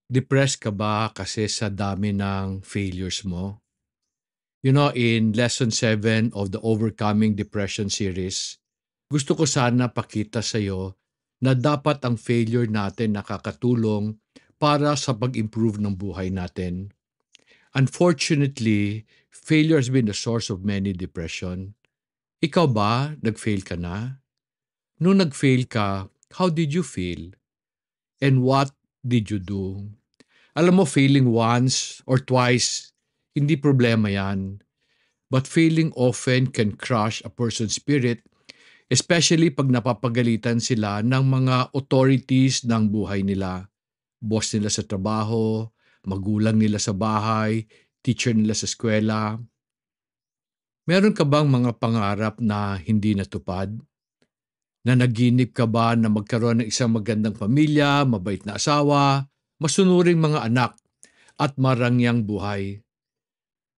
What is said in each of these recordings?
Depressed ka ba kasi sa dami ng failures mo? You know, in lesson 7 of the Overcoming Depression series, gusto ko sana pakita sa iyo na dapat ang failure natin nakakatulong para sa pag-improve ng buhay natin. Unfortunately, failure has been the source of many depression. Ikaw ba, nag-fail ka na? Nung nag-fail ka, how did you feel? And what did you do? Alam mo, failing once or twice, hindi problema yan. But failing often can crush a person's spirit, especially pag napapagalitan sila ng mga authorities ng buhay nila. Boss nila sa trabaho, magulang nila sa bahay, teacher nila sa eskwela. Meron ka bang mga pangarap na hindi natupad? Nanaginip ka ba na magkaroon ng isang magandang pamilya, mabait na asawa, masunuring mga anak, at marangyang buhay?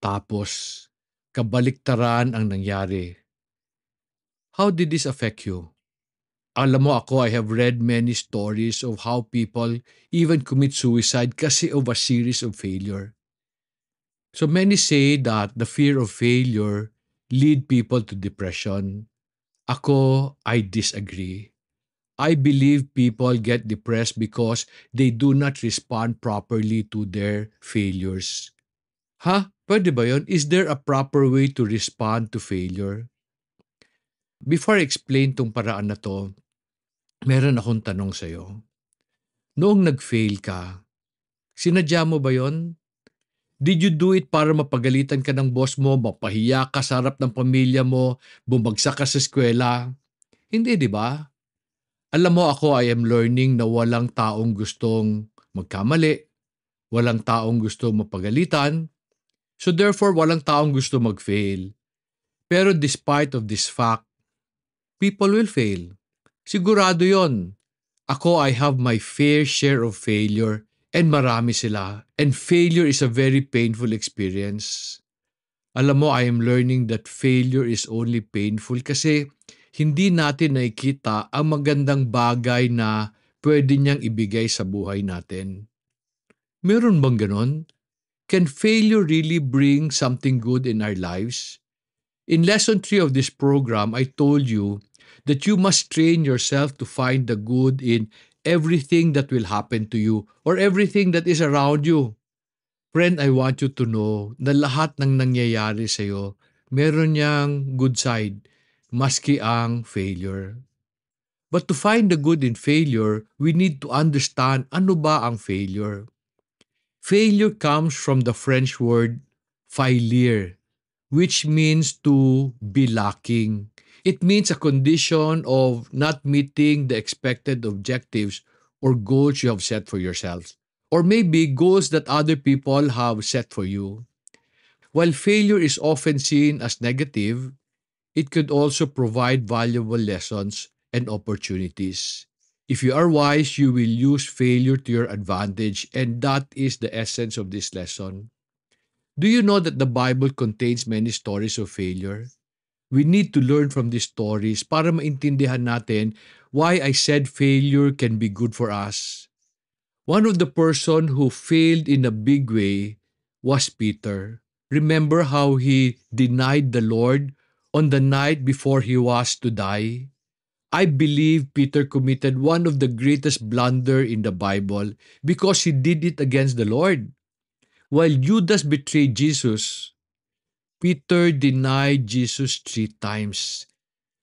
Tapos, kabaliktaran ang nangyari. How did this affect you? Alam mo ako, I have read many stories of how people even commit suicide kasi of a series of failure. So many say that the fear of failure lead people to depression. Ako, I disagree. I believe people get depressed because they do not respond properly to their failures. Ha? Pwede ba yun? Is there a proper way to respond to failure? Before I explain tong paraan na to, meron akong tanong sa'yo. Noong nag-fail ka, sinadya mo ba yon? Did you do it para mapagalitan ka ng boss mo, mapahiya ka sa harap ng pamilya mo, bumagsak ka sa eskwela? Hindi, di ba? Alam mo ako, I am learning na walang taong gustong magkamali, walang taong gusto mapagalitan, so therefore walang taong gusto mag-fail. Pero despite of this fact, people will fail. Sigurado yon. Ako, I have my fair share of failure and marami sila. And failure is a very painful experience. Alam mo, I am learning that failure is only painful kasi hindi natin nakikita ang magandang bagay na pwede niyang ibigay sa buhay natin. Meron bang ganon? Can failure really bring something good in our lives? In lesson 3 of this program, I told you that you must train yourself to find the good in everything that will happen to you or everything that is around you. Friend, I want you to know na lahat ng nangyayari sa iyo, meron niyang good side, maski ang failure. But to find the good in failure, we need to understand ano ba ang failure. Failure comes from the French word faillir, which means to be lacking. It means a condition of not meeting the expected objectives or goals you have set for yourself, or maybe goals that other people have set for you. While failure is often seen as negative, it could also provide valuable lessons and opportunities. If you are wise, you will use failure to your advantage, and that is the essence of this lesson. Do you know that the Bible contains many stories of failure? We need to learn from these stories para maintindihan natin why I said failure can be good for us. One of the person who failed in a big way was Peter. Remember how he denied the Lord on the night before he was to die? I believe Peter committed one of the greatest blunder in the Bible because he did it against the Lord. While Judas betrayed Jesus, Peter denied Jesus 3 times.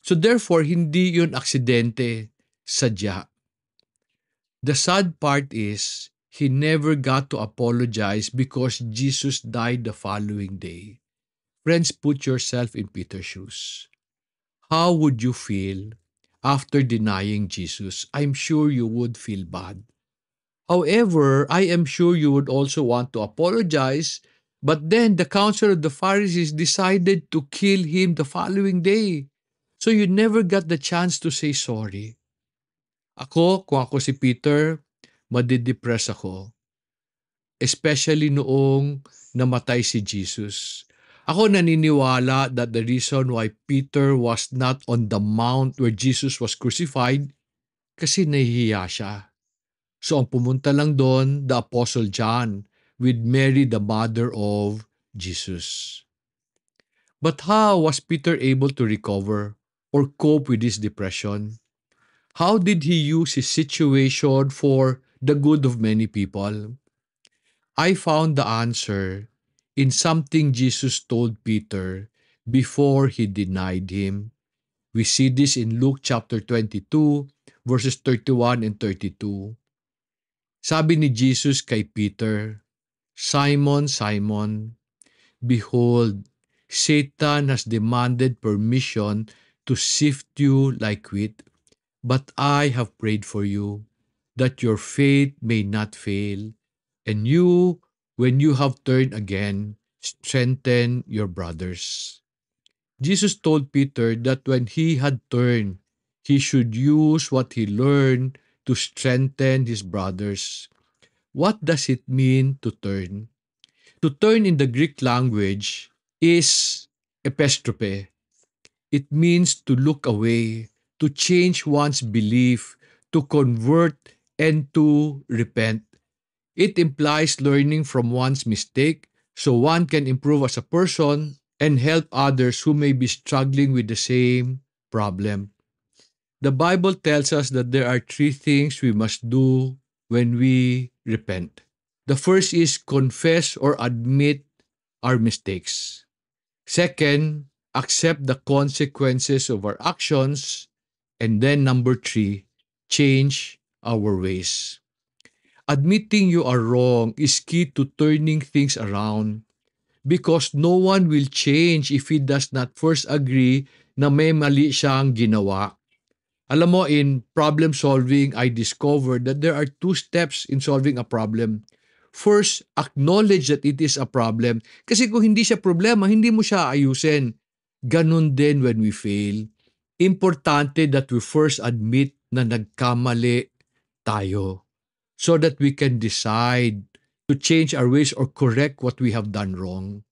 So therefore, hindi yun aksidente, sadya. The sad part is, he never got to apologize because Jesus died the following day. Friends, put yourself in Peter's shoes. How would you feel after denying Jesus? I'm sure you would feel bad. However, I am sure you would also want to apologize, but then the council of the Pharisees decided to kill him the following day. So you never got the chance to say sorry. Ako, kung ako si Peter, madidepress ako. Especially noong namatay si Jesus. Ako naniniwala that the reason why Peter was not on the mount where Jesus was crucified kasi nahihiya siya. So ang pumunta lang doon, the Apostle John, with Mary, the mother of Jesus. But how was Peter able to recover or cope with his depression? How did he use his situation for the good of many people? I found the answer in something Jesus told Peter before he denied him. We see this in Luke chapter 22, verses 31 and 32. Sabi ni Jesus kay Peter, Simon, Simon, behold, Satan has demanded permission to sift you like wheat, but I have prayed for you, that your faith may not fail, and you, when you have turned again, strengthen your brothers. Jesus told Peter that when he had turned, he should use what he learned to strengthen his brothers. What does it mean to turn? To turn in the Greek language is epistrophe. It means to look away, to change one's belief, to convert, and to repent. It implies learning from one's mistake so one can improve as a person and help others who may be struggling with the same problem. The Bible tells us that there are three things we must do when we repent. The first is confess or admit our mistakes. Second, accept the consequences of our actions. And then number three, change our ways. Admitting you are wrong is key to turning things around because no one will change if he does not first agree na may mali siyang ginawa. Alam mo, in problem solving, I discovered that there are two steps in solving a problem. First, acknowledge that it is a problem. Kasi kung hindi siya problema, hindi mo siya ayusin. Ganun din when we fail. Importante that we first admit na nagkamali tayo so that we can decide to change our ways or correct what we have done wrong.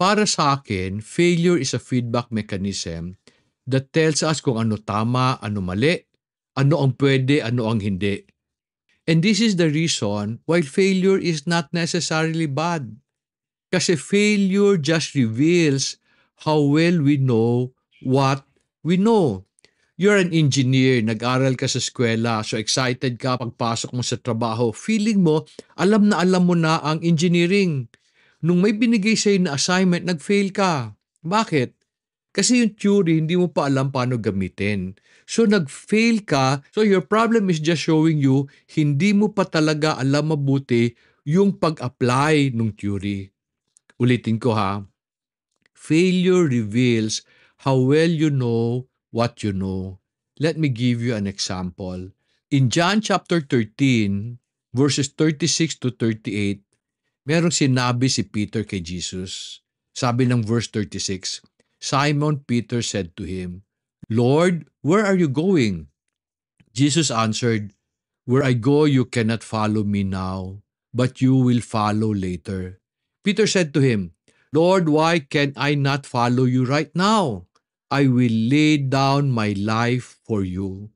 Para sa akin, failure is a feedback mechanism that tells us kung ano tama, ano mali, ano ang pwede, ano ang hindi. And this is the reason why failure is not necessarily bad. Kasi failure just reveals how well we know what we know. You're an engineer, nag-aral ka sa eskwela, so excited ka pagpasok mo sa trabaho. Feeling mo, alam mo na ang engineering. Nung may binigay sa'yo na assignment, nag-fail ka. Bakit? Kasi yung theory, hindi mo pa alam paano gamitin. So nag-fail ka, so your problem is just showing you, hindi mo pa talaga alam mabuti yung pag-apply ng theory. Ulitin ko ha, failure reveals how well you know what you know. Let me give you an example. In John chapter 13, verses 36 to 38, merong sinabi si Peter kay Jesus. Sabi ng verse 36, Simon Peter said to him, Lord, where are you going? Jesus answered, Where I go you cannot follow me now, but you will follow later. Peter said to him, Lord, why can I not follow you right now? I will lay down my life for you.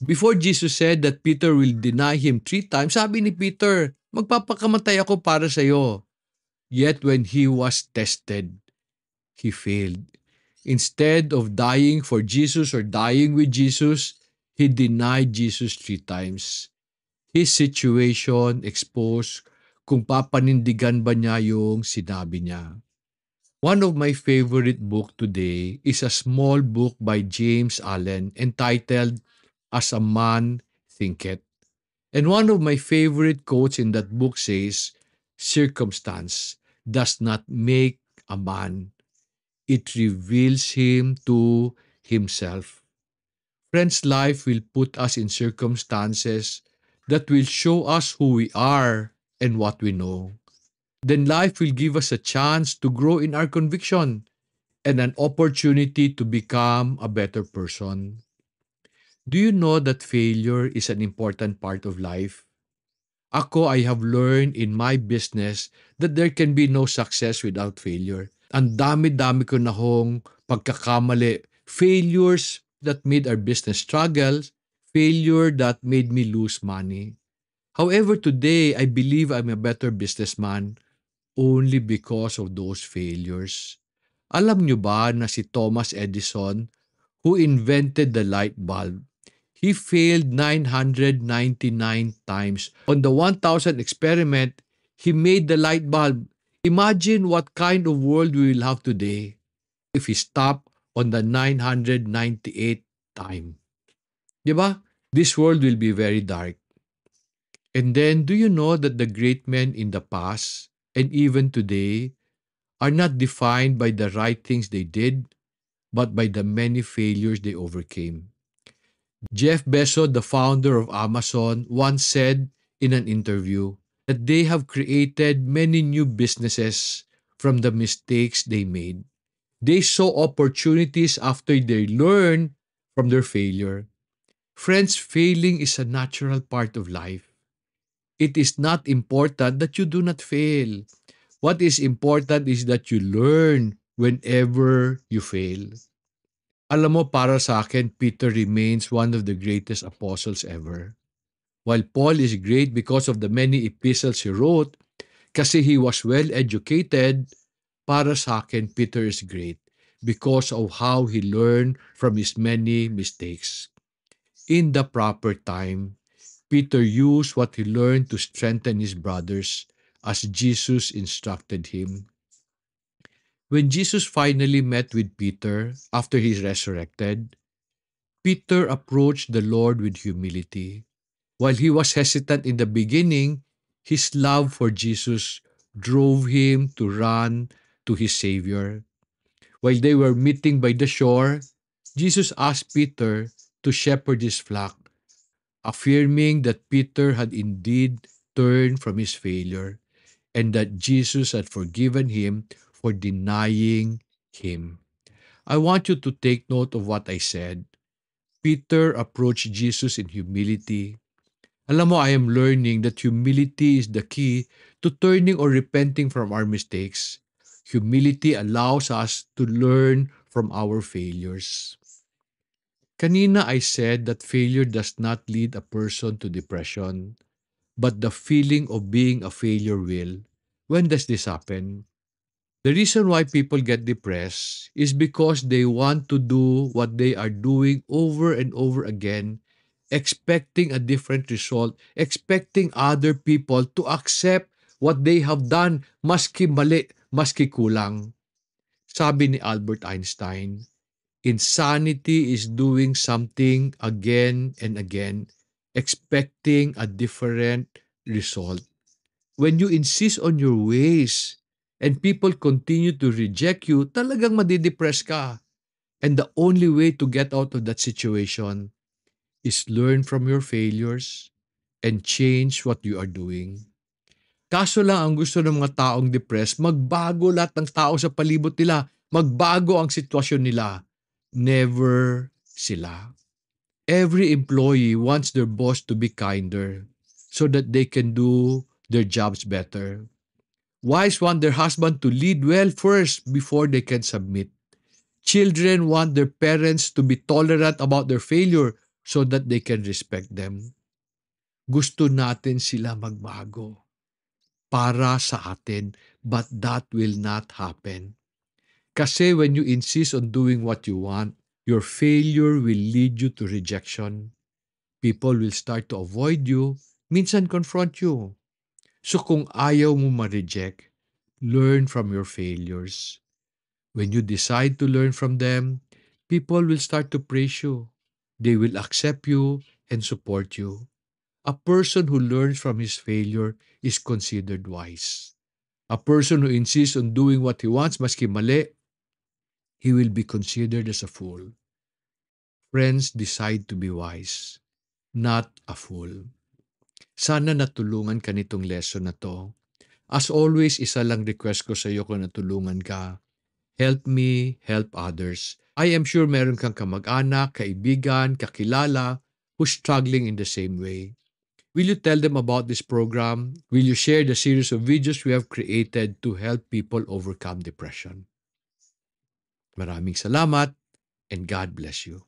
Before Jesus said that Peter will deny him 3 times, sabi ni Peter, magpapakamatay ako para sa iyo. Yet when he was tested, he failed. Instead of dying for Jesus or dying with Jesus, he denied Jesus 3 times. His situation exposed kung papanindigan ba niya yung sinabi niya. One of my favorite book today is a small book by James Allen entitled As a Man Thinketh. And one of my favorite quotes in that book says, Circumstance does not make a man. It reveals him to himself. Friends, life will put us in circumstances that will show us who we are and what we know. Then life will give us a chance to grow in our conviction and an opportunity to become a better person. Do you know that failure is an important part of life? Ako, I have learned in my business that there can be no success without failure. Ang dami-dami ko na hong pagkakamali. Failures that made our business struggles, failure that made me lose money. However, today I believe I'm a better businessman only because of those failures. Alam nyo ba na si Thomas Edison, who invented the light bulb, he failed 999 times. On the 1000 experiment, he made the light bulb. Imagine what kind of world we will have today if he stopped on the 998 time. Diba? This world will be very dark. And then, do you know that the great men in the past and even today are not defined by the right things they did, but by the many failures they overcame? Jeff Bezos, the founder of Amazon, once said in an interview that they have created many new businesses from the mistakes they made. They saw opportunities after they learned from their failure. Friends, failing is a natural part of life. It is not important that you do not fail. What is important is that you learn whenever you fail. Alam mo, para sa akin, Peter remains one of the greatest apostles ever. While Paul is great because of the many epistles he wrote, kasi he was well educated, para sa akin, Peter is great because of how he learned from his many mistakes. In the proper time, Peter used what he learned to strengthen his brothers as Jesus instructed him. When Jesus finally met with Peter after he's resurrected, Peter approached the Lord with humility. While he was hesitant in the beginning, his love for Jesus drove him to run to his Savior. While they were meeting by the shore, Jesus asked Peter to shepherd his flock, affirming that Peter had indeed turned from his failure and that Jesus had forgiven him for denying him. I want you to take note of what I said. Peter approached Jesus in humility. Alam mo, I am learning that humility is the key to turning or repenting from our mistakes. Humility allows us to learn from our failures. Kanina I said that failure does not lead a person to depression, but the feeling of being a failure will. When does this happen? The reason why people get depressed is because they want to do what they are doing over and over again, expecting a different result, expecting other people to accept what they have done, maski mali, maski kulang. Sabi ni Albert Einstein, insanity is doing something again and again, expecting a different result. When you insist on your ways and people continue to reject you, talagang madidepress ka. And the only way to get out of that situation is learn from your failures and change what you are doing. Kaso lang ang gusto ng mga taong depressed, magbago lahat ng tao sa palibot nila. Magbago ang sitwasyon nila. Never sila. Every employee wants their boss to be kinder so that they can do their jobs better. Wives want their husband to lead well first before they can submit. Children want their parents to be tolerant about their failure so that they can respect them. Gusto natin sila magbago para sa atin, but that will not happen. Kasi when you insist on doing what you want, your failure will lead you to rejection. People will start to avoid you, minsan confront you. So kung ayaw mo ma-reject, learn from your failures. When you decide to learn from them, people will start to praise you. They will accept you and support you. A person who learns from his failure is considered wise. A person who insists on doing what he wants maski mali, he will be considered as a fool. Friends, decide to be wise, not a fool. Sana natulungan ka nitong lesson na to. As always, isa lang request ko sa iyo kung natulungan ka. Help me, help others. I am sure meron kang kamag-anak, kaibigan, kakilala who's struggling in the same way. Will you tell them about this program? Will you share the series of videos we have created to help people overcome depression? Maraming salamat and God bless you.